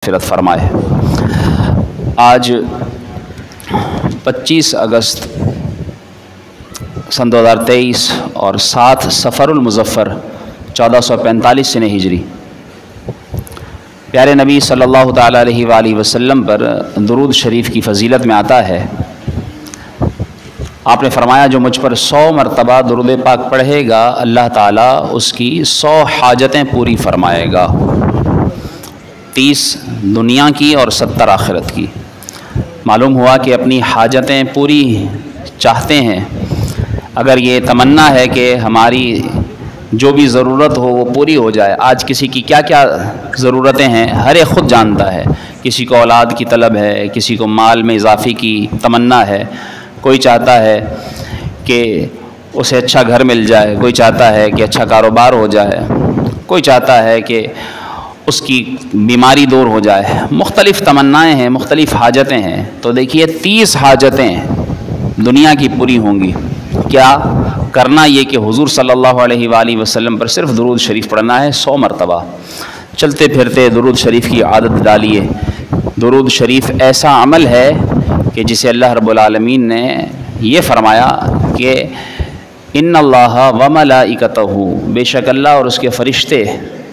مغفرت فرمائے۔ آج 25 اگست سن 2023 اور 7 صفر المظفر 1445 سنہ ہجری، پیارے نبی صلی اللہ تعالیٰ علیہ وآلہ وسلم پر درود شریف کی فضیلت میں آتا ہے، آپ نے فرمایا جو مجھ پر 100 مرتبہ درود پاک پڑھے گا اللہ تعالیٰ اس کی 100 حاجتیں پوری فرمائے گا، 30 دنیا کی اور 70 آخرت کی۔ معلوم ہوا کہ اپنی حاجتیں پوری چاہتے ہیں، اگر یہ تمنا ہے کہ ہماری جو بھی ضرورت ہو وہ پوری ہو جائے۔ آج کسی کی کیا کیا ضرورتیں ہیں ہر ایک خود جانتا ہے، کسی کو اولاد کی طلب ہے، کسی کو مال میں اضافے کی تمنا ہے، کوئی چاہتا ہے کہ اسے اچھا گھر مل جائے، کوئی چاہتا ہے کہ اچھا کاروبار ہو جائے، کوئی چاہتا ہے کہ اس کی بیماری دور ہو جائے۔ مختلف تمنائیں ہیں، مختلف حاجتیں ہیں۔ تو دیکھیے 30 حاجتیں دنیا کی پوری ہوں گی۔ کیا کرنا یہ کہ حضور صلی اللہ علیہ وآلہ وسلم پر صرف درود شریف پڑھنا ہے 100 مرتبہ۔ چلتے پھرتے درود شریف کی عادت ڈالیے۔ درود شریف ایسا عمل ہے کہ جسے اللہ رب العالمین نے یہ فرمایا کہ ان اللہ وملائکتہ، بے شک اللہ اور اس کے فرشتے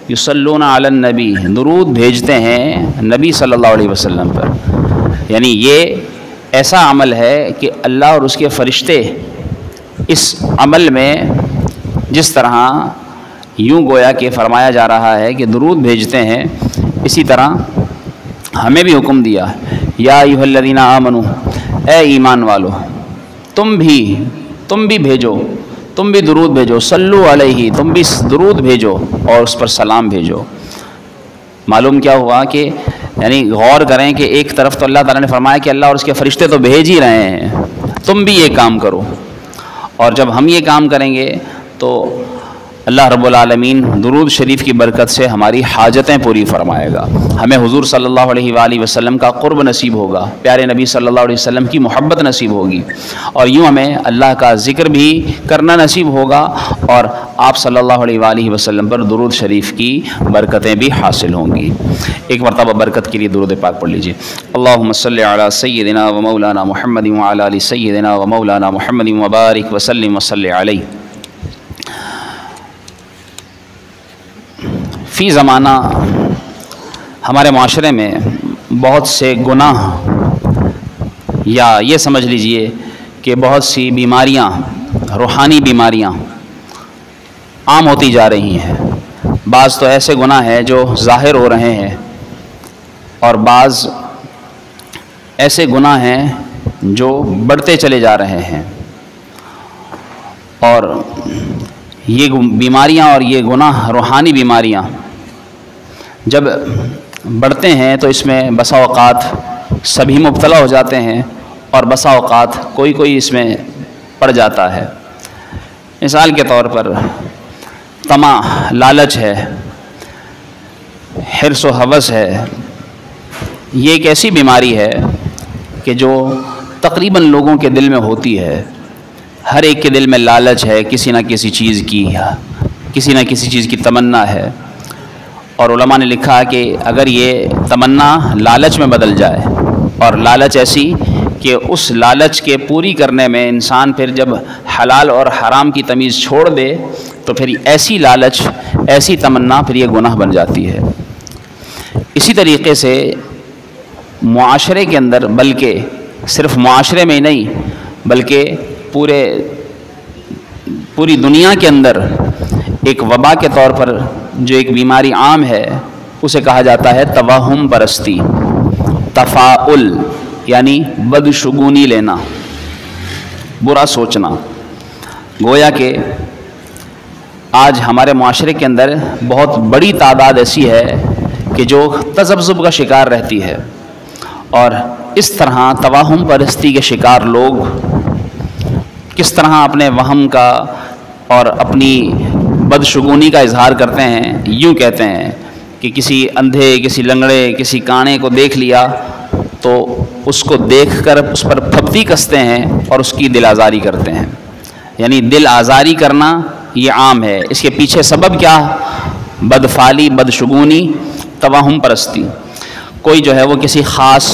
یصلون علی النبی، درود بھیجتے ہیں نبی صلی اللہ علیہ وسلم پر۔ یعنی یہ ایسا عمل ہے کہ اللہ اور اس کے فرشتے اس عمل میں جس طرح یوں گویا کہ فرمایا جا رہا ہے کہ درود بھیجتے ہیں، اسی طرح ہمیں بھی حکم دیا یا ایھا الذین آمنو، اے ایمان والو تم بھی بھیجو، تم بھی درود بھیجو، صلو علیہ، تم بھی درود بھیجو اور اس پر سلام بھیجو۔ معلوم کیا ہوا کہ یعنی غور کریں کہ ایک طرف تو اللہ تعالیٰ نے فرمایا کہ اللہ اور اس کے فرشتے تو بھیج ہی رہے ہیں، تم بھی یہ کام کرو، اور جب ہم یہ کام کریں گے تو اللہ رب العالمین درود شریف کی برکت سے ہماری حاجتیں پوری فرمائے گا، ہمیں حضور صلی اللہ علیہ وآلہ وسلم کا قرب نصیب ہوگا، پیارے نبی صلی اللہ علیہ وسلم کی محبت نصیب ہوگی، اور یوں ہمیں اللہ کا ذکر بھی کرنا نصیب ہوگا اور آپ صلی اللہ علیہ وآلہ وسلم پر درود شریف کی برکتیں بھی حاصل ہوں گی۔ ایک مرتبہ برکت کے لیے درود پاک پڑھ لیجیے۔ اللہم صلی علی سیدنا و مولانا محمد وعلی آل سیدنا و مولانا محمد وبارک وسلم وصلی علیہ۔ فی زمانہ ہمارے معاشرے میں بہت سے گناہ یا یہ سمجھ لیجئے کہ بہت سی بیماریاں، روحانی بیماریاں عام ہوتی جا رہی ہیں۔ بعض تو ایسے گناہ ہیں جو ظاہر ہو رہے ہیں، اور بعض ایسے گناہ ہیں جو بڑھتے چلے جا رہے ہیں، اور یہ بیماریاں اور یہ گناہ روحانی بیماریاں جب بڑھتے ہیں تو اس میں بسا اوقات سبھی مبتلا ہو جاتے ہیں اور بسا اوقات کوئی اس میں پڑ جاتا ہے۔ مثال کے طور پر طمع، لالچ ہے، حرص و ہوس ہے۔ یہ ایک ایسی بیماری ہے کہ جو تقریباً لوگوں کے دل میں ہوتی ہے، ہر ایک کے دل میں لالچ ہے، کسی نہ کسی چیز کی تمنا ہے، اور علماء نے لکھا کہ اگر یہ تمنا لالچ میں بدل جائے، اور لالچ ایسی کہ اس لالچ کے پوری کرنے میں انسان پھر جب حلال اور حرام کی تمیز چھوڑ دے تو پھر ایسی لالچ، ایسی تمنا پھر یہ گناہ بن جاتی ہے۔ اسی طریقے سے معاشرے کے اندر، بلکہ صرف معاشرے میں ہی نہیں بلکہ پوری دنیا کے اندر ایک وبا کے طور پر جو ایک بیماری عام ہے اسے کہا جاتا ہے توہم پرستی، تفاؤل، یعنی بدشگونی لینا، برا سوچنا۔ گویا کہ آج ہمارے معاشرے کے اندر بہت بڑی تعداد ایسی ہے کہ جو تذبذب کا شکار رہتی ہے، اور اس طرح توہم پرستی کے شکار لوگ کس طرح اپنے وہم کا اور اپنی بدشگونی کا اظہار کرتے ہیں۔ یوں کہتے ہیں کہ کسی اندھے، کسی لنگڑے، کسی کانے کو دیکھ لیا تو اس کو دیکھ کر اس پر پھپتی کستے ہیں اور اس کی دل آزاری کرتے ہیں۔ یعنی دل آزاری کرنا یہ عام ہے۔ اس کے پیچھے سبب کیا؟ بدفعلی، بدشگونی، توہم پرستی۔ کوئی جو ہے وہ کسی خاص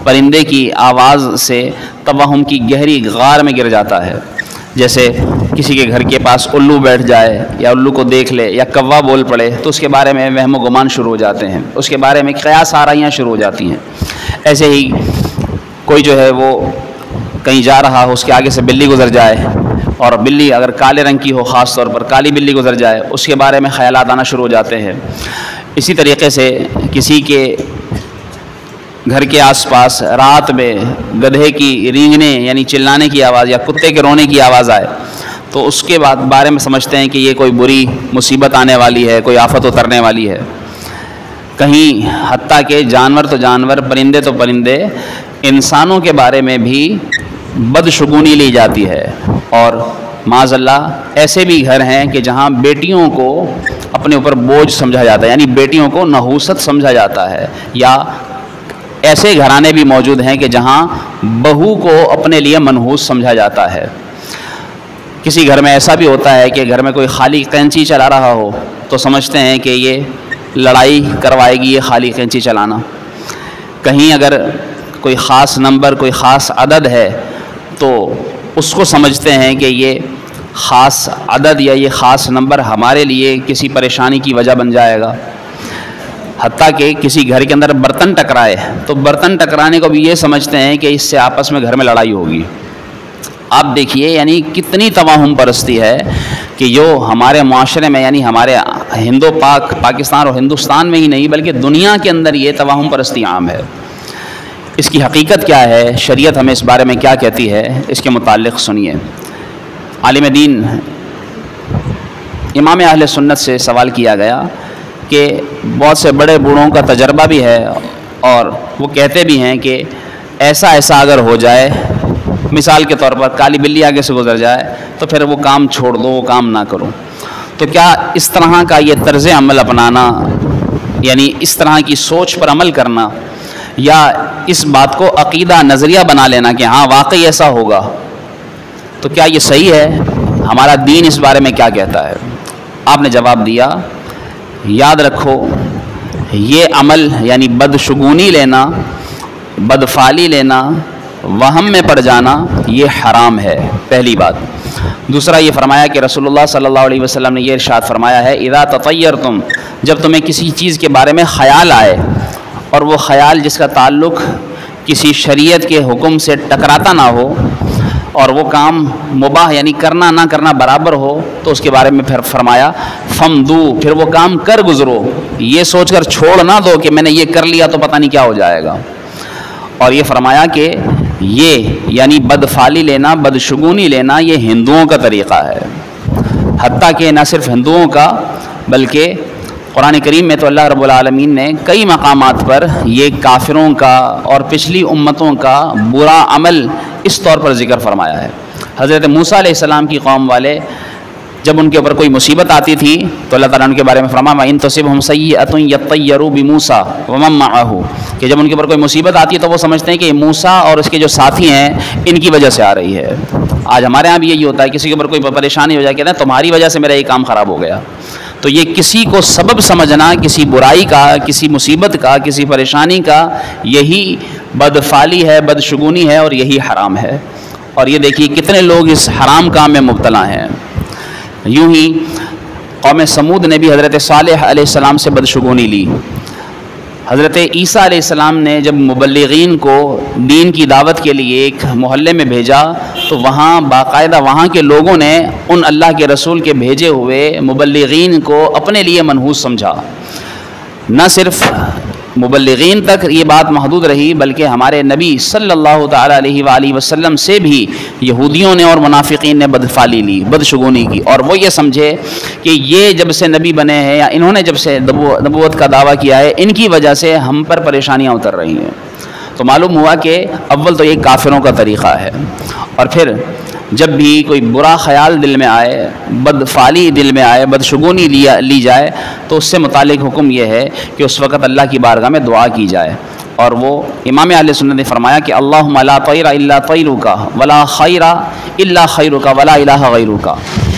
پرندے کی آواز سے توہم کی گہری غار میں گر جاتا ہے، جیسے کسی کے گھر کے پاس الو بیٹھ جائے یا الو کو دیکھ لے یا کوا بول پڑے تو اس کے بارے میں وہم و گمان شروع ہو جاتے ہیں، اس کے بارے میں قیاس آرائیاں شروع ہو جاتی ہیں۔ ایسے ہی کوئی جو ہے وہ کہیں جا رہا ہو، اس کے آگے سے بلی گزر جائے اور بلی اگر کالے رنگ کی ہو، خاص طور پر کالی بلی گزر جائے، اس کے بارے میں خیالات آنا شروع ہو جاتے ہیں۔ اسی طریقے سے کسی کے گھر کے آس پاس رات میں گدھے کی رینگنے یعنی چلانے کی آواز یا کتے کے رونے کی آواز آئے تو اس کے بارے میں سمجھتے ہیں کہ یہ کوئی بری مصیبت آنے والی ہے، کوئی آفت اترنے والی ہے۔ کہیں حتیٰ کہ جانور تو جانور، پرندے تو پرندے، انسانوں کے بارے میں بھی بدشگونی لی جاتی ہے۔ اور معاذ اللہ ایسے بھی گھر ہیں کہ جہاں بیٹیوں کو اپنے اوپر بوجھ سمجھا جاتا ہے، یعنی بیٹیوں کو نحوست سمجھا جاتا ہے، یا ایسے گھرانے بھی موجود ہیں کہ جہاں بہو کو اپنے لیے منحوس سمجھا جاتا ہے۔ کسی گھر میں ایسا بھی ہوتا ہے کہ گھر میں کوئی خالی قینچی چلا رہا ہو تو سمجھتے ہیں کہ یہ لڑائی کروائے گی، یہ خالی قینچی چلانا۔ کہیں اگر کوئی خاص نمبر، کوئی خاص عدد ہے تو اس کو سمجھتے ہیں کہ یہ خاص عدد یا یہ خاص نمبر ہمارے لیے کسی پریشانی کی وجہ بن جائے گا۔ حتیٰ کہ کسی گھر کے اندر برتن ٹکرائے تو برتن ٹکرانے کو بھی یہ سمجھتے ہیں کہ اس سے آپس میں گھر میں لڑائی ہوگی۔ آپ دیکھیے یعنی کتنی توہم پرستی ہے کہ جو ہمارے معاشرے میں، یعنی ہمارے پاکستان اور ہندوستان میں ہی نہیں بلکہ دنیا کے اندر یہ توہم پرستی عام ہے۔ اس کی حقیقت کیا ہے؟ شریعت ہمیں اس بارے میں کیا کہتی ہے؟ اس کے متعلق سنیے۔ عالم دین امام اہل سنت سے سوال کیا گیا کہ بہت سے بڑے بوڑھوں کا تجربہ بھی ہے اور وہ کہتے بھی ہیں کہ ایسا اگر ہو جائے، مثال کے طور پر کالی بلی آگے سے گزر جائے تو پھر وہ کام چھوڑ دو، وہ کام نہ کرو۔ تو کیا اس طرح کا یہ طرز عمل اپنانا، یعنی اس طرح کی سوچ پر عمل کرنا، یا اس بات کو عقیدہ نظریہ بنا لینا کہ ہاں واقعی ایسا ہوگا، تو کیا یہ صحیح ہے؟ ہمارا دین اس بارے میں کیا کہتا ہے؟ آپ نے جواب دیا، یاد رکھو یہ عمل یعنی بدشگونی لینا، بدفعلی لینا، وہم میں پڑ جانا، یہ حرام ہے، پہلی بات۔ دوسرا یہ فرمایا کہ رسول اللہ صلی اللہ علیہ وسلم نے یہ ارشاد فرمایا ہے، اذا تطیرتم، جب تمہیں کسی چیز کے بارے میں خیال آئے اور وہ خیال جس کا تعلق کسی شریعت کے حکم سے ٹکراتا نہ ہو اور وہ کام مباح یعنی کرنا نہ کرنا برابر ہو، تو اس کے بارے میں پھر فرمایا فمدو، پھر وہ کام کر گزرو، یہ سوچ کر چھوڑ نہ دو کہ میں نے یہ کر لیا تو پتہ نہیں کیا ہو جائے گا۔ اور یہ فرمایا کہ یہ یعنی بدفعلی لینا، بدشگونی لینا، یہ ہندوؤں کا طریقہ ہے۔ حتیٰ کہ نہ صرف ہندوؤں کا بلکہ قرآن کریم میں تو اللہ رب العالمین نے کئی مقامات پر یہ کافروں کا اور پچھلی امتوں کا برا عمل اس طور پر ذکر فرمایا ہے۔ حضرت موسیٰ علیہ السلام کی قوم والے جب ان کے اوپر کوئی مصیبت آتی تھی تو اللہ تعالیٰ ان کے بارے میں فرمایا وَإِن تُصِبْهُمْ سَيِّئَةٌ يَطَّيَّرُوا بِمُوسَىٰ وَمَن مَّعَهُ، کہ جب ان کے اوپر کوئی مصیبت آتی ہے تو وہ سمجھتے ہیں کہ یہ موسیٰ اور اس کے جو ساتھی ہیں ان کی وجہ سے آ رہی ہے۔ آج ہمارے ہاں بھی یہی ہوتا ہے، کسی کے اوپر کوئی پریشانی ہو جائے کہتے ہیں تمہاری وجہ سے میرا یہ کام خراب ہو گیا۔ تو یہ کسی کو سبب سمجھنا کسی برائی کا، کسی مصیبت کا، کسی پریشانی کا، یہی بدفعلی ہے، بدشگونی ہے اور یہی حرام ہے۔ اور یہ دیکھیے کتنے لوگ اس حرام کام میں مبتلا ہیں۔ یوں ہی قوم سمود نے بھی حضرت صالح علیہ السلام سے بدشگونی لی۔ حضرت عیسیٰ علیہ السلام نے جب مبلغین کو دین کی دعوت کے لیے ایک محلے میں بھیجا تو وہاں باقاعدہ وہاں کے لوگوں نے ان اللہ کے رسول کے بھیجے ہوئے مبلغین کو اپنے لیے منحوس سمجھا۔ نہ صرف مبلغین تک یہ بات محدود رہی بلکہ ہمارے نبی صلی اللہ تعالیٰ علیہ وآلہ وسلم سے بھی یہودیوں نے اور منافقین نے بدفعلی لی، بدشگونی کی، اور وہ یہ سمجھے کہ یہ جب سے نبی بنے ہیں یا انہوں نے جب سے نبوت کا دعویٰ کیا ہے ان کی وجہ سے ہم پر پریشانیاں اتر رہی ہیں۔ تو معلوم ہوا کہ اول تو یہ کافروں کا طریقہ ہے، اور پھر جب بھی کوئی برا خیال دل میں آئے، بدفعلی دل میں آئے، بدشگونی لی جائے تو اس سے متعلق حکم یہ ہے کہ اس وقت اللہ کی بارگاہ میں دعا کی جائے۔ اور وہ امام اہل سنت نے فرمایا کہ اللہم لا طیر الا طیرک ولا خیر الا خیرک ولا الہ غیرک،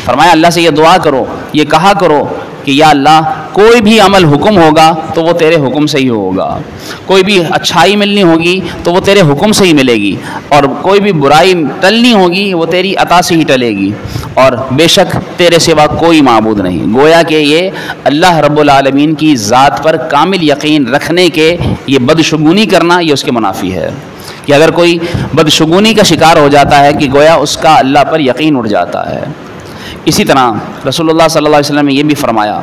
فرمایا اللہ سے یہ دعا کرو، یہ کہا کرو کہ یا اللہ کوئی بھی عمل حکم ہوگا تو وہ تیرے حکم سے ہی ہوگا، کوئی بھی اچھائی ملنی ہوگی تو وہ تیرے حکم سے ہی ملے گی، اور کوئی بھی برائی ٹلنی ہوگی وہ تیری عطا سے ہی ٹلے گی، اور بے شک تیرے سوا کوئی معبود نہیں۔ گویا کہ یہ اللہ رب العالمین کی ذات پر کامل یقین رکھنے کے یہ بدشگونی کرنا یہ اس کے منافی ہے، کہ اگر کوئی بدشگونی کا شکار ہو جاتا ہے کہ گویا اس کا اللہ پر یقین اٹھ جاتا ہے۔ اسی طرح رسول اللہ صلی اللہ علیہ وسلم نے یہ بھی فرمایا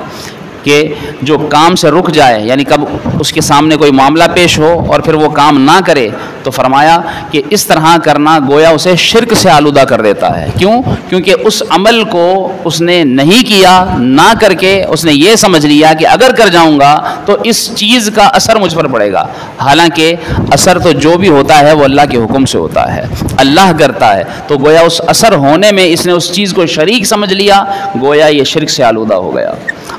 کہ جو کام سے رک جائے، یعنی کب اس کے سامنے کوئی معاملہ پیش ہو اور پھر وہ کام نہ کرے، تو فرمایا کہ اس طرح کرنا گویا اسے شرک سے آلودہ کر دیتا ہے۔ کیوں؟ کیونکہ اس عمل کو اس نے نہیں کیا، نہ کر کے اس نے یہ سمجھ لیا کہ اگر کر جاؤں گا تو اس چیز کا اثر مجھ پر پڑے گا، حالانکہ اثر تو جو بھی ہوتا ہے وہ اللہ کے حکم سے ہوتا ہے، اللہ کرتا ہے، تو گویا اس اثر ہونے میں اس نے اس چیز کو شریک سمجھ لیا، گویا یہ شرک سے آلودہ ہو گیا۔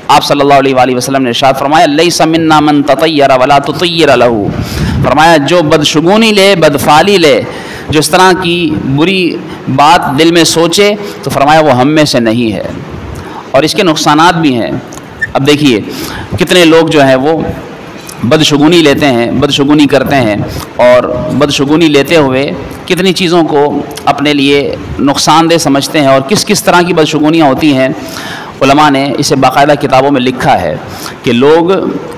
آپ صلی اللہ علیہ وآلہ وسلم نے ارشاد فرمایا لیس منا من تطیر ولا تطیر لہ، فرمایا جو بدشگونی لے، بدفعلی لے، جو اس طرح کی بری بات دل میں سوچے، تو فرمایا وہ ہم میں سے نہیں ہے، اور اس کے نقصانات بھی ہیں۔ اب دیکھیے کتنے لوگ جو ہیں وہ بدشگونی لیتے ہیں، بدشگونی کرتے ہیں، اور بدشگونی لیتے ہوئے کتنی چیزوں کو اپنے لیے نقصان دہ سمجھتے ہیں، اور کس کس طرح کی بدشگونیاں ہوتی ہیں۔ علماء نے اسے باقاعدہ کتابوں میں لکھا ہے کہ لوگ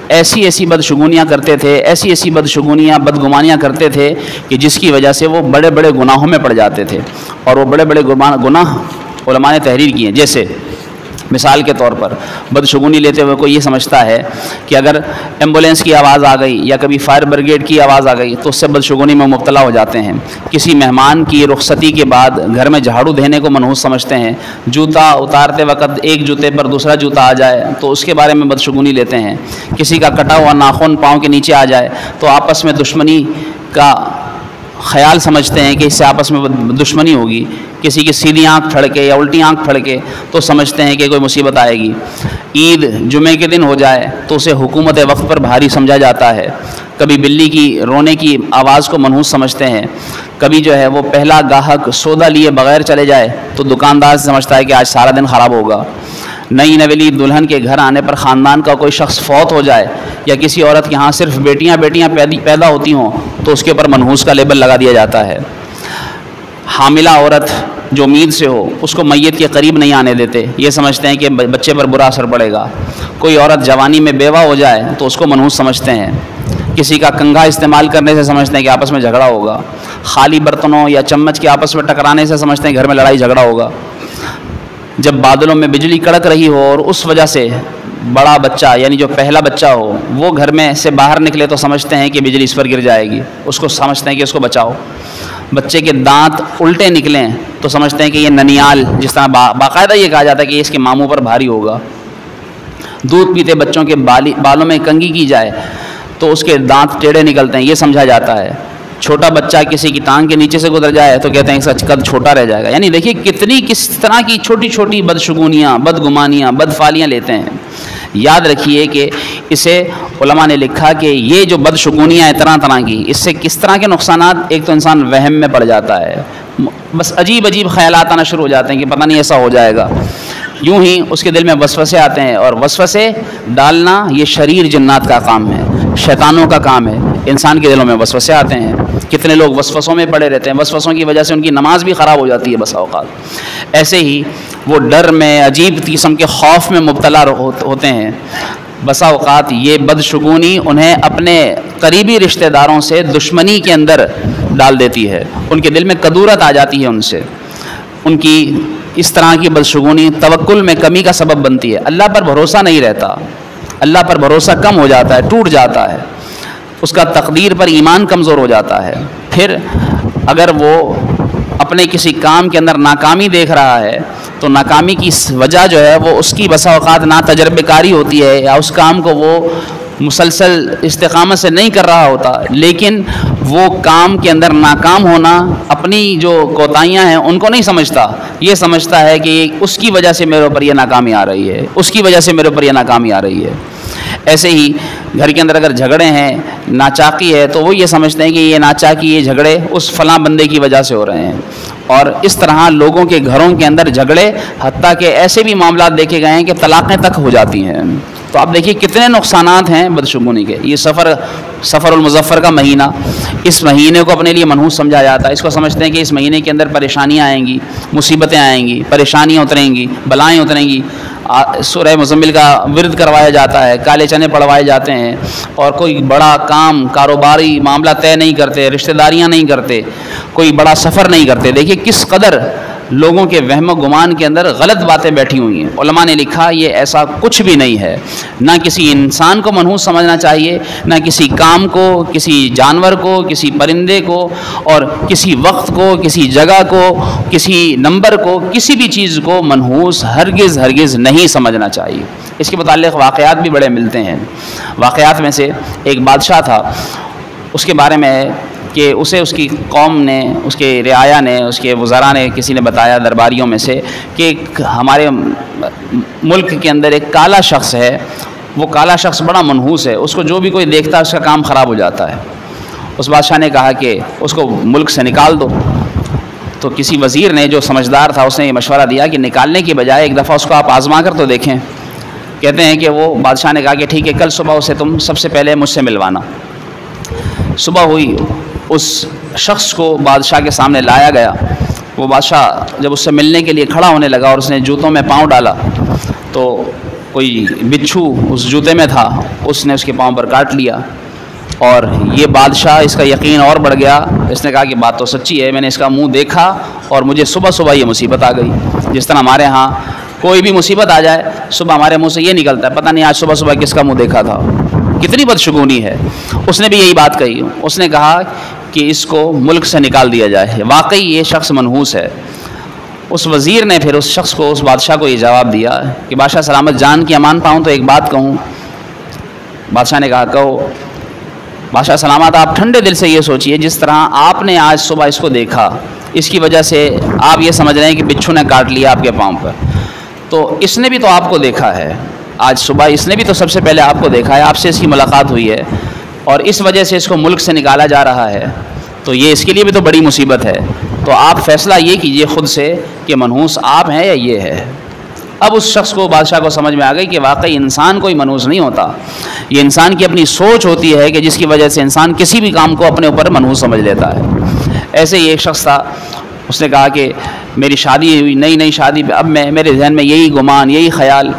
ایسی ایسی بدشگونیاں کرتے تھے، ایسی ایسی بدشگونیاں، بدگمانیاں کرتے تھے کہ جس کی وجہ سے وہ بڑے بڑے گناہوں میں پڑ جاتے تھے، اور وہ بڑے بڑے گناہ علماء نے تحریر کیے ہیں۔ جیسے مثال کے طور پر بدشگونی لیتے ہوئے کوئی یہ سمجھتا ہے کہ اگر ایمبولینس کی آواز آ گئی یا کبھی فائر بریگیڈ کی آواز آ گئی تو اس سے بدشگونی میں مبتلا ہو جاتے ہیں۔ کسی مہمان کی رخصتی کے بعد گھر میں جھاڑو دینے کو منحوس سمجھتے ہیں، جوتا اتارتے وقت ایک جوتے پر دوسرا جوتا آ جائے تو اس کے بارے میں بدشگونی لیتے ہیں۔ کسی کا کٹا ہوا ناخن پاؤں کے نیچے آ جائے تو آپس میں دشمنی کا خیال سمجھتے ہیں کہ اس سے آپس میں دشمنی ہوگی۔ کسی کی سیدھی آنکھ پھڑکے یا الٹی آنکھ پھڑکے تو سمجھتے ہیں کہ کوئی مصیبت آئے گی۔ عید جمعے کے دن ہو جائے تو اسے حکومت وقت پر بھاری سمجھا جاتا ہے۔ کبھی بلی کی رونے کی آواز کو منحوس سمجھتے ہیں۔ کبھی جو ہے وہ پہلا گاہک سودا لیے بغیر چلے جائے تو دکاندار سمجھتا ہے کہ آج سارا دن خراب ہوگا۔ نئی نویلی دلہن کے گھر آنے پر خاندان کا کوئی شخص فوت ہو جائے یا کسی عورت کے ہاں صرف بیٹیاں پیدا ہوتی ہوں تو اس کے اوپر منحوس کا لیبل لگا دیا جاتا ہے۔ حاملہ عورت جو امید سے ہو اس کو میت کے قریب نہیں آنے دیتے، یہ سمجھتے ہیں کہ بچے پر برا اثر پڑے گا۔ کوئی عورت جوانی میں بیوہ ہو جائے تو اس کو منحوس سمجھتے ہیں۔ کسی کا کنگھا استعمال کرنے سے سمجھتے ہیں کہ آپس میں جھگڑا ہوگا۔ خالی برتنوں یا چمچ کے آپس میں ٹکرانے سے سمجھتے ہیں گھر میں لڑائی جھگڑا ہوگا۔ جب بادلوں میں بجلی کڑک رہی ہو اور اس وجہ سے بڑا بچہ یعنی جو پہلا بچہ ہو وہ گھر میں سے باہر نکلے تو سمجھتے ہیں کہ بجلی اس پر گر جائے گی، اس کو سمجھتے ہیں کہ اس کو بچاؤ۔ بچے کے دانت الٹے نکلیں تو سمجھتے ہیں کہ یہ ننیال، جس طرح باقاعدہ یہ کہا جاتا ہے کہ یہ اس کے ماموں پر بھاری ہوگا۔ دودھ پیتے بچوں کے بالوں میں کنگھی کی جائے تو اس کے دانت ٹیڑھے نکلتے ہیں، یہ سمجھا جاتا ہے۔ چھوٹا بچہ کسی کی ٹانگ کے نیچے سے گزر جائے تو کہتے ہیں کہ قد چھوٹا رہ جائے گا۔ یعنی دیکھیے کس طرح کی چھوٹی چھوٹی بدشگونیاں، بدگمانیاں، بدفعلیاں لیتے ہیں۔ یاد رکھیے کہ اسے علماء نے لکھا کہ یہ جو بدشگونیاں ہیں طرح طرح کی، اس سے کس طرح کے نقصانات، ایک تو انسان وہم میں پڑ جاتا ہے، بس عجیب عجیب خیالات آنا شروع ہو جاتے ہیں کہ پتہ نہیں ایسا ہو جائے گا، یوں ہی اس کے دل میں وسوسے آتے ہیں، اور وسوسے ڈالنا یہ شریر جنات کا کام ہے، شیطانوں کا کام ہے۔ انسان کے دلوں میں وسوسے آتے ہیں، کتنے لوگ وسوسوں میں پڑے رہتے ہیں، وسوسوں کی وجہ سے ان کی نماز بھی خراب ہو جاتی ہے بسا اوقات۔ ایسے ہی وہ ڈر میں، عجیب قسم کے خوف میں مبتلا ہوتے ہیں۔ بسا اوقات یہ بدشگونی انہیں اپنے قریبی رشتہ داروں سے دشمنی کے اندر ڈال دیتی ہے، ان کے دل میں کدورت آ جاتی ہے ان سے، ان کی اس طرح کی بدشگونی توکل میں کمی کا سبب بنتی ہے۔ اللہ پر بھروسہ نہیں رہتا، اللہ پر بھروسہ کم ہو جاتا ہے، ٹوٹ جاتا ہے، اس کا تقدیر پر ایمان کمزور ہو جاتا ہے۔ پھر اگر وہ اپنے کسی کام کے اندر ناکامی دیکھ رہا ہے تو ناکامی کی وجہ جو ہے وہ اس کی بسا اوقات نا تجربے کاری ہوتی ہے، یا اس کام کو وہ مسلسل استقامت سے نہیں کر رہا ہوتا، لیکن وہ کام کے اندر ناکام ہونا، اپنی جو کوتاہیاں ہیں ان کو نہیں سمجھتا، یہ سمجھتا ہے کہ اس کی وجہ سے میرے اوپر یہ ناکامی آ رہی ہے، اس کی وجہ سے میرے اوپر یہ ناکامی آ رہی ہے۔ ایسے ہی گھر کے اندر اگر جھگڑے ہیں، ناچاقی ہے، تو وہ یہ سمجھتے ہیں کہ یہ ناچاقی، یہ جھگڑے اس فلاں بندے کی وجہ سے ہو رہے ہیں، اور اس طرح لوگوں کے گھروں کے اندر جھگڑے، حتیٰ کہ ایسے بھی معاملات دیکھے گئے ہیں کہ طلاقیں تک ہو جاتی ہیں۔ تو آپ دیکھیے کتنے نقصانات ہیں بدشگونی کے. یہ سفر المظفر کا مہینہ، اس مہینے کو اپنے لیے منحوس سمجھا جاتا ہے. اس کو سمجھتے ہیں کہ اس مہینے کے اندر پریشانیاں آئیں گی، مصیبتیں آئیں گی، پریشانیاں اتریں گی، بلائیں اتریں گی. سورہ مزمل کا ورد کروایا جاتا ہے، کالے چنے پڑھوائے جاتے ہیں، اور کوئی بڑا کام کاروباری معاملہ طے نہیں کرتے، رشتہ داریاں نہیں کرتے، کوئی بڑا سفر نہیں کرتے. دیکھیے کس قدر لوگوں کے وہم و گمان کے اندر غلط باتیں بیٹھی ہوئی ہیں. علماء نے لکھا یہ ایسا کچھ بھی نہیں ہے. نہ کسی انسان کو منحوس سمجھنا چاہیے، نہ کسی کام کو، کسی جانور کو، کسی پرندے کو، اور کسی وقت کو، کسی جگہ کو، کسی نمبر کو، کسی بھی چیز کو منحوس ہرگز نہیں سمجھنا چاہیے. اس کے متعلق واقعات بھی بڑے ملتے ہیں. واقعات میں سے ایک بادشاہ تھا، اس کے بارے میں کہ اسے اس کی قوم نے، اس کے رعایا نے، اس کے وزراء نے، کسی نے بتایا درباریوں میں سے کہ ہمارے ملک کے اندر ایک کالا شخص ہے. وہ کالا شخص بڑا منحوس ہے، اس کو جو بھی کوئی دیکھتا ہے اس کا کام خراب ہو جاتا ہے. اس بادشاہ نے کہا کہ اس کو ملک سے نکال دو. تو کسی وزیر نے جو سمجھدار تھا اس نے یہ مشورہ دیا کہ نکالنے کی بجائے ایک دفعہ اس کو آپ آزما کر تو دیکھیں. کہتے ہیں کہ وہ بادشاہ نے کہا کہ ٹھیک ہے، کل صبح اسے تم سب سے پہلے مجھ سے ملوانا. صبح ہوئی، اس شخص کو بادشاہ کے سامنے لایا گیا. وہ بادشاہ جب اس سے ملنے کے لیے کھڑا ہونے لگا اور اس نے جوتوں میں پاؤں ڈالا تو کوئی بچھو اس جوتے میں تھا، اس نے اس کے پاؤں پر کاٹ لیا. اور یہ بادشاہ، اس کا یقین اور بڑھ گیا. اس نے کہا کہ بات تو سچی ہے، میں نے اس کا منہ دیکھا اور مجھے صبح یہ مصیبت آ گئی. جس طرح ہمارے ہاں کوئی بھی مصیبت آ جائے صبح ہمارے منہ سے یہ نکلتا ہے، پتہ نہیں آج صبح کس کا منہ دیکھا تھا. کتنی بدشگونی ہے. اس نے بھی یہی بات کہی. اس نے کہا کہ اس کو ملک سے نکال دیا جائے. واقعی یہ شخص منحوس ہے. اس وزیر نے پھر اس شخص کو، اس بادشاہ کو یہ جواب دیا کہ بادشاہ سلامت جان کی امان پاؤں تو ایک بات کہوں. بادشاہ نے کہا کہو. بادشاہ سلامت آپ ٹھنڈے دل سے یہ سوچئے، جس طرح آپ نے آج صبح اس کو دیکھا، اس کی وجہ سے آپ یہ سمجھ رہے ہیں کہ بچھو نے کاٹ لیا آپ کے پاؤں پر، تو اس نے بھی تو آپ کو دیکھا ہے آج صبح، اس نے بھی تو سب سے پہلے آپ کو دیکھا ہے، آپ سے اس کی ملاقات ہوئی ہے، اور اس وجہ سے اس کو ملک سے نکالا جا رہا ہے. تو یہ اس کے لیے بھی تو بڑی مصیبت ہے. تو آپ فیصلہ یہ کیجئے خود سے کہ منحوس آپ ہیں یا یہ ہے. اب اس شخص کو، بادشاہ کو سمجھ میں آ گئی کہ واقعی انسان کوئی منحوس نہیں ہوتا. یہ انسان کی اپنی سوچ ہوتی ہے کہ جس کی وجہ سے انسان کسی بھی کام کو اپنے اوپر منحوس سمجھ لیتا ہے. ایسے ہی ایک شخص تھا، اس نے کہا کہ میری شادی ہوئی، نئی شادی، اب میرے ذہن میں یہی گمان، یہی خیال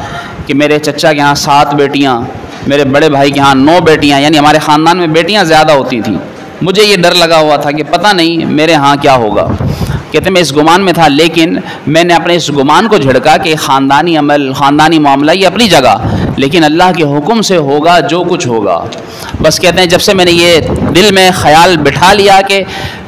کہ میرے چچا کے ہاں 7 بیٹیاں، میرے بڑے بھائی کے ہاں 9 بیٹیاں، یعنی ہمارے خاندان میں بیٹیاں زیادہ ہوتی تھیں. مجھے یہ ڈر لگا ہوا تھا کہ پتہ نہیں میرے ہاں کیا ہوگا. کہتے میں اس گمان میں تھا، لیکن میں نے اپنے اس گمان کو جھڑکا کہ خاندانی عمل، خاندانی معاملہ یہ اپنی جگہ، لیکن اللہ کے حکم سے ہوگا جو کچھ ہوگا. بس کہتے ہیں جب سے میں نے یہ دل میں خیال بٹھا لیا کہ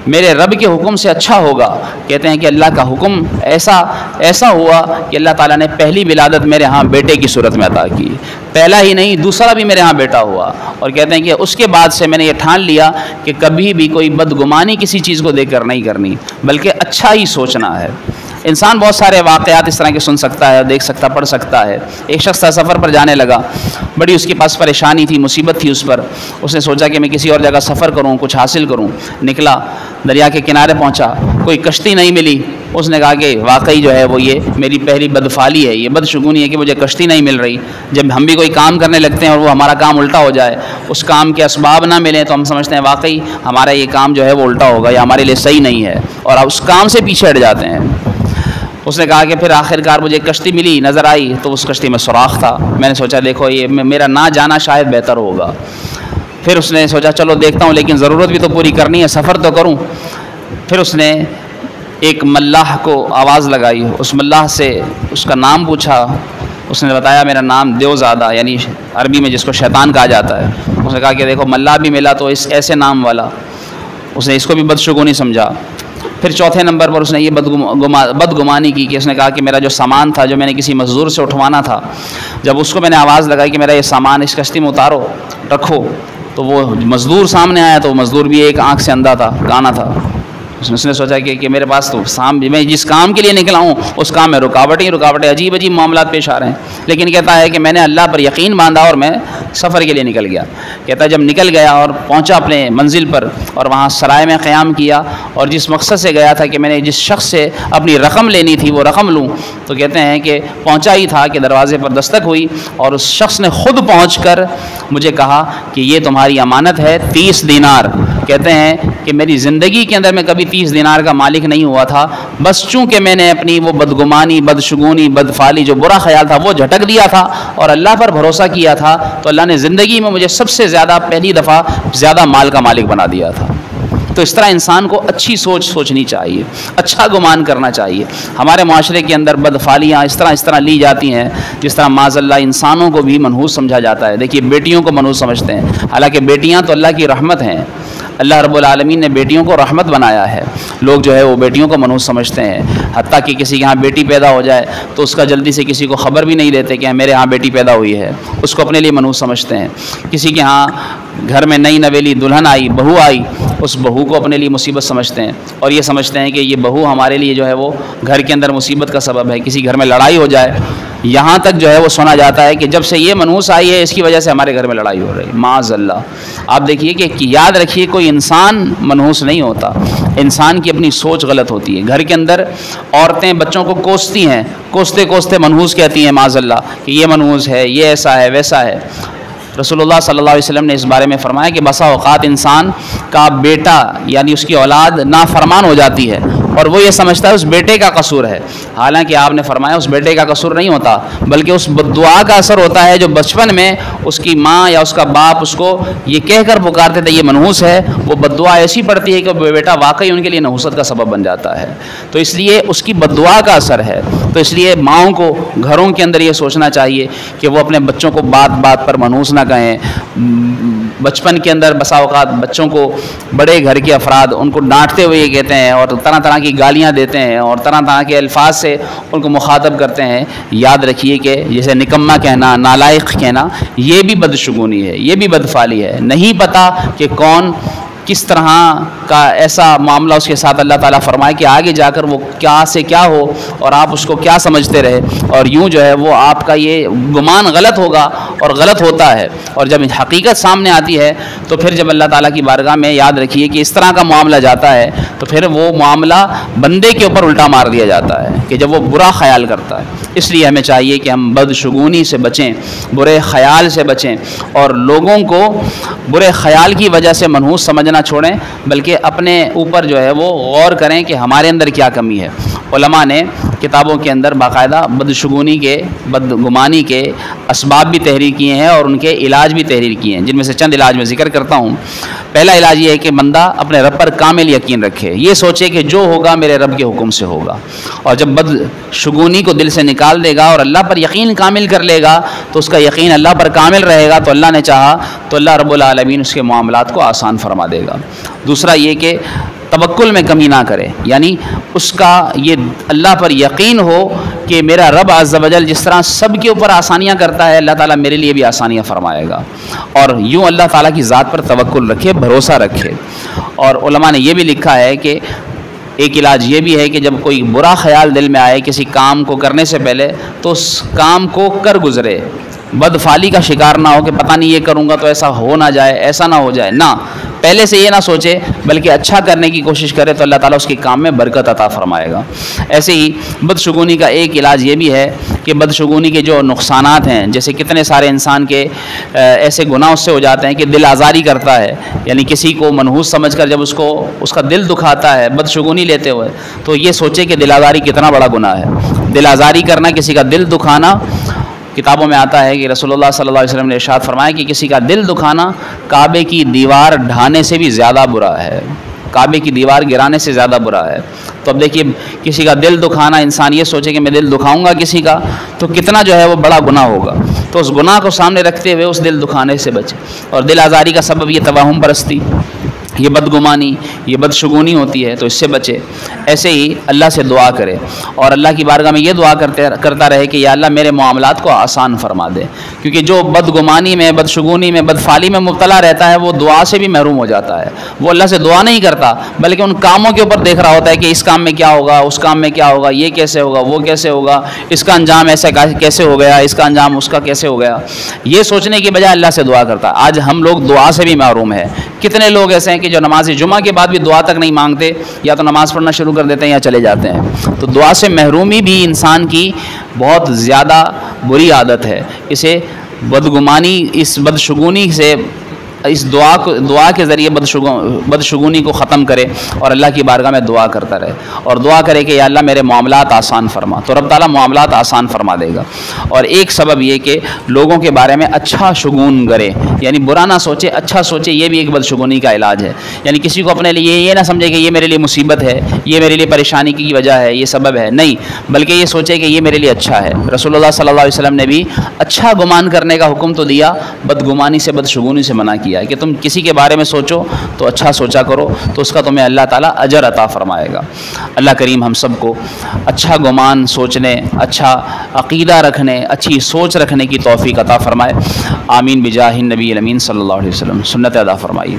میرے رب کے حکم سے اچھا ہوگا، کہتے ہیں کہ اللہ کا حکم ایسا ہوا کہ اللہ تعالیٰ نے پہلی ولادت میرے ہاں بیٹے کی صورت میں عطا کی. پہلا ہی نہیں، دوسرا بھی میرے ہاں بیٹا ہوا. اور کہتے ہیں کہ اس کے بعد سے میں نے یہ ٹھان لیا کہ کبھی بھی کوئی بدگمانی کسی چیز کو دیکھ کر نہیں کرنی، بلکہ اچھا ہی سوچنا ہے. انسان بہت سارے واقعات اس طرح کے سن سکتا ہے، دیکھ سکتا، پڑھ سکتا ہے. ایک شخص تھا، سفر پر جانے لگا، بڑی اس کے پاس پریشانی تھی، مصیبت تھی اس پر. اس نے سوچا کہ میں کسی اور جگہ سفر کروں، کچھ حاصل کروں. نکلا، دریا کے کنارے پہنچا، کوئی کشتی نہیں ملی. اس نے کہا کہ واقعی جو ہے وہ یہ میری پہلی بدفعلی ہے، یہ بدشگونی ہے کہ مجھے کشتی نہیں مل رہی. جب ہم بھی کوئی کام کرنے لگتے ہیں اور وہ ہمارا کام الٹا ہو جائے، اس کام کے اسباب نہ ملیں، تو ہم سمجھتے ہیں واقعی ہمارا یہ کام جو ہے وہ الٹا ہوگا یا ہمارے لیے صحیح نہیں ہے، اور اب اس کام سے پیچھے ہٹ جاتے ہیں. اس نے کہا کہ پھر آخر کار مجھے کشتی ملی، نظر آئی تو اس کشتی میں سوراخ تھا. میں نے سوچا دیکھو یہ میرا نہ جانا شاید بہتر ہوگا. پھر اس نے سوچا چلو دیکھتا ہوں، لیکن ضرورت بھی تو پوری کرنی ہے، سفر تو کروں. پھر اس نے ایک ملاح کو آواز لگائی، اس ملاح سے اس کا نام پوچھا. اس نے بتایا میرا نام دیوزادہ، یعنی عربی میں جس کو شیطان کہا جاتا ہے. اس نے کہا کہ دیکھو ملاح بھی ملا تو اس ایسے نام والا. اس نے اس کو بھی بدشگونی سمجھا. پھر چوتھے نمبر پر اس نے یہ بدگمانی کی کہ اس نے کہا کہ میرا جو سامان تھا، جو میں نے کسی مزدور سے اٹھوانا تھا، جب اس کو میں نے آواز لگائی کہ میرا یہ سامان اس کشتی میں اتارو، رکھو، تو وہ مزدور سامنے آیا تو وہ مزدور بھی ایک آنکھ سے اندھا تھا، کانا تھا. اس نے سوچا کہ میرے پاس تو میں جس کام کے لیے نکلا ہوں اس کام میں رکاوٹیں عجیب عجیب معاملات پیش آ رہے ہیں، لیکن کہتا ہے کہ میں نے اللہ پر یقین باندھا اور میں سفر کے لیے نکل گیا۔ کہتا ہے جب نکل گیا اور پہنچا اپنے منزل پر اور وہاں سرائے میں قیام کیا، اور جس مقصد سے گیا تھا کہ میں نے جس شخص سے اپنی رقم لینی تھی وہ رقم لوں، تو کہتے ہیں کہ پہنچا ہی تھا کہ دروازے پر دستک ہوئی اور اس شخص نے خود پہنچ کر مجھے کہا کہ یہ تمہاری امانت ہے 30 دینار۔ کہتے ہیں کہ میری زندگی کے اندر میں کبھی 30 دینار کا مالک نہیں ہوا تھا، بس چونکہ میں نے اپنی وہ بدگمانی، بدشگونی، بدفعلی، جو برا خیال تھا وہ جھٹک دیا تھا اور اللہ پر بھروسہ کیا تھا، تو اللہ نے زندگی میں مجھے سب سے زیادہ پہلی دفعہ زیادہ مال کا مالک بنا دیا تھا۔ تو اس طرح انسان کو اچھی سوچنی چاہیے، اچھا گمان کرنا چاہیے۔ ہمارے معاشرے کے اندر بدفعلیاں اس طرح لی جاتی ہیں جس طرح معاذ اللہ انسانوں کو بھی منحوس سمجھا جاتا ہے۔ دیکھیے بیٹیوں کو منحوس سمجھتے ہیں، حالانکہ بیٹیاں تو اللہ کی رحمت ہیں، اللہ رب العالمین نے بیٹیوں کو رحمت بنایا ہے۔ لوگ جو ہے وہ بیٹیوں کو منحوس سمجھتے ہیں، حتیٰ کہ کسی کے ہاں بیٹی پیدا ہو جائے تو اس کا جلدی سے کسی کو خبر بھی نہیں دیتے کہ میرے ہاں بیٹی پیدا ہوئی ہے، اس کو اپنے لیے منحوس سمجھتے ہیں۔ کسی کے ہاں گھر میں نئی نویلی دلہن آئی، بہو آئی، اس بہو کو اپنے لیے مصیبت سمجھتے ہیں اور یہ سمجھتے ہیں کہ یہ بہو ہمارے لیے جو ہے وہ گھر کے اندر مصیبت کا سبب ہے۔ کسی گھر میں لڑائی ہو جائے، یہاں تک جو ہے وہ سنا جاتا ہے کہ جب سے یہ منحوس آئی ہے اس کی وجہ سے ہمارے گھر میں لڑائی ہو رہی ہے، معاذ اللہ۔ آپ دیکھیے کہ یاد رکھیے کوئی انسان منحوس نہیں ہوتا، انسان کی اپنی سوچ غلط ہوتی ہے۔ گھر کے اندر عورتیں بچوں کو کوستی ہیں، کوستے منحوس کہتی ہیں معاذ اللہ کہ یہ منحوس ہے، یہ ایسا ہے، ویسا ہے۔ رسول اللہ صلی اللہ علیہ وسلم نے اس بارے میں فرمایا کہ بسا اوقات انسان کا بیٹا یعنی اس کی اولاد نافرمان ہو جاتی ہے اور وہ یہ سمجھتا ہے اس بیٹے کا قصور ہے، حالانکہ آپ نے فرمایا اس بیٹے کا قصور نہیں ہوتا، بلکہ اس بددعا کا اثر ہوتا ہے جو بچپن میں اس کی ماں یا اس کا باپ اس کو یہ کہہ کر پکارتے تھے یہ منحوس ہے، وہ بددعا ایسی پڑتی ہے کہ وہ بیٹا واقعی ان کے لیے نحوست کا سبب بن جاتا ہے۔ تو اس لیے اس کی بددعا کا اثر ہے۔ تو اس لیے ماؤں کو گھروں کے اندر یہ سوچنا چاہیے کہ وہ اپنے بچوں کو بات بات پر منحوس نہ کہیں۔ بچپن کے اندر بسا اوقات بچوں کو بڑے گھر کے افراد ان کو ڈانٹتے ہوئے یہ کہتے ہیں اور طرح طرح کی گالیاں دیتے ہیں اور طرح طرح کے الفاظ سے ان کو مخاطب کرتے ہیں۔ یاد رکھیے کہ جیسے نکما کہنا، نالائق کہنا، یہ بھی بدشگونی ہے، یہ بھی بدفعلی ہے۔ نہیں پتہ کہ کون کس طرح کا ایسا معاملہ اس کے ساتھ اللہ تعالیٰ فرمائے کہ آگے جا کر وہ کیا سے کیا ہو اور آپ اس کو کیا سمجھتے رہے، اور یوں جو ہے وہ آپ کا یہ گمان غلط ہوگا اور غلط ہوتا ہے، اور جب حقیقت سامنے آتی ہے تو پھر جب اللہ تعالیٰ کی بارگاہ میں یاد رکھیے کہ اس طرح کا معاملہ جاتا ہے تو پھر وہ معاملہ بندے کے اوپر الٹا مار دیا جاتا ہے کہ جب وہ برا خیال کرتا ہے۔ اس لیے ہمیں چاہیے کہ ہم بدشگونی سے بچیں، برے خیال سے بچیں، اور لوگوں کو برے خیال کی وجہ سے منحوس سمجھنا چھوڑیں، بلکہ اپنے اوپر جو ہے وہ غور کریں کہ ہمارے اندر کیا کمی ہے۔ علماء نے کتابوں کے اندر باقاعدہ بدشگونی کے، بدگمانی کے اسباب بھی تحریر کیے ہیں اور ان کے علاج بھی تحریر کیے ہیں، جن میں سے چند علاج میں ذکر کرتا ہوں۔ پہلا علاج یہ ہے کہ بندہ اپنے رب پر کامل یقین رکھے، یہ سوچے کہ جو ہوگا میرے رب کے حکم سے ہوگا، اور جب بدشگونی کو دل سے نکال دے گا اور اللہ پر یقین کامل کر لے گا تو اس کا یقین اللہ پر کامل رہے گا، تو اللہ نے چاہا تو اللہ رب العالمین اس کے معاملات کو آسان فرما دے گا۔ دوسرا یہ کہ توکل میں کمی نہ کرے، یعنی اس کا یہ اللہ پر یقین ہو کہ میرا رب عز و جل جس طرح سب کے اوپر آسانیاں کرتا ہے اللہ تعالیٰ میرے لیے بھی آسانیاں فرمائے گا، اور یوں اللہ تعالیٰ کی ذات پر توکل رکھے، بھروسہ رکھے۔ اور علماء نے یہ بھی لکھا ہے کہ ایک علاج یہ بھی ہے کہ جب کوئی برا خیال دل میں آئے کسی کام کو کرنے سے پہلے تو اس کام کو کر گزرے، بدفعلی کا شکار نہ ہو کہ پتہ نہیں یہ کروں گا تو ایسا ہو نہ جائے، ایسا نہ ہو جائے، نہ پہلے سے یہ نہ سوچے بلکہ اچھا کرنے کی کوشش کرے تو اللہ تعالیٰ اس کے کام میں برکت عطا فرمائے گا۔ ایسے ہی بدشگونی کا ایک علاج یہ بھی ہے کہ بدشگونی کے جو نقصانات ہیں، جیسے کتنے سارے انسان کے ایسے گناہ اس سے ہو جاتے ہیں کہ دل آزاری کرتا ہے، یعنی کسی کو منحوس سمجھ کر جب اس کا دل دکھاتا ہے بدشگونی لیتے ہوئے تو یہ سوچے کہ دل آزاری کتنا بڑا گناہ ہے۔ دل آزاری کرنا، کسی کا دل دکھانا، کتابوں میں آتا ہے کہ رسول اللہ صلی اللہ علیہ وسلم نے ارشاد فرمایا کہ کسی کا دل دکھانا کعبے کی دیوار ڈھانے سے بھی زیادہ برا ہے، کعبے کی دیوار گرانے سے زیادہ برا ہے۔ تو اب دیکھیے کسی کا دل دکھانا، انسان یہ سوچے کہ میں دل دکھاؤں گا کسی کا تو کتنا جو ہے وہ بڑا گناہ ہوگا، تو اس گناہ کو سامنے رکھتے ہوئے اس دل دکھانے سے بچے۔ اور دل آزاری کا سبب یہ توہم پرستی، یہ بدگمانی، یہ بدشگونی ہوتی ہے، تو اس سے بچے۔ ایسے ہی اللہ سے دعا کرے اور اللہ کی بارگاہ میں یہ دعا کرتا رہے کہ یا اللہ میرے معاملات کو آسان فرما دے، کیونکہ جو بدگمانی میں، بدشگونی میں، بدفعلی میں مبتلا رہتا ہے وہ دعا سے بھی محروم ہو جاتا ہے۔ وہ اللہ سے دعا نہیں کرتا بلکہ ان کاموں کے اوپر دیکھ رہا ہوتا ہے کہ اس کام میں کیا ہوگا، اس کام میں کیا ہوگا، یہ کیسے ہوگا، وہ کیسے ہوگا، اس کا انجام ایسا کیسے ہو گیا، اس کا انجام اس کا کیسے ہو گیا، یہ سوچنے کی بجائے اللہ سے دعا کرتا۔ آج ہم لوگ دعا سے بھی محروم ہیں۔ کتنے لوگ ایسے ہیں کہ جو نماز جمعہ کے بعد بھی دعا تک نہیں مانگتے، یا تو نماز پڑھنا شروع کر دیتے ہیں یا چلے جاتے ہیں۔ تو دعا سے محرومی بھی انسان کی بہت زیادہ بری عادت ہے۔ اسے بدگمانی، اس بدشگونی سے، اس دعا کے ذریعے بدشگونی کو ختم کرے اور اللہ کی بارگاہ میں دعا کرتا رہے اور دعا کرے کہ یا اللہ میرے معاملات آسان فرما، تو رب تعالیٰ معاملات آسان فرما دے گا۔ اور ایک سبب یہ کہ لوگوں کے بارے میں اچھا شگون کرے، یعنی برا نہ سوچے، اچھا سوچے، یہ بھی ایک بدشگونی کا علاج ہے۔ یعنی کسی کو اپنے لیے یہ نہ سمجھے کہ یہ میرے لیے مصیبت ہے، یہ میرے لیے پریشانی کی وجہ ہے، یہ سبب ہے، نہیں، بلکہ یہ سوچے کہ یہ میرے لیے اچھا ہے۔ رسول اللہ صلی اللہ علیہ وسلم نے بھی اچھا گمان کرنے کا حکم تو دیا، بدگمانی سے، بدشگونی سے منع کیا کہ تم کسی کے بارے میں سوچو تو اچھا سوچا کرو، تو اس کا تمہیں اللہ تعالیٰ اجر عطا فرمائے گا۔ اللہ کریم ہم سب کو اچھا گمان سوچنے، اچھا عقیدہ رکھنے، اچھی سوچ رکھنے کی توفیق عطا فرمائے۔ آمین بجاہ النبی الامین صلی اللہ علیہ وسلم۔ سنت ادا فرمائیے۔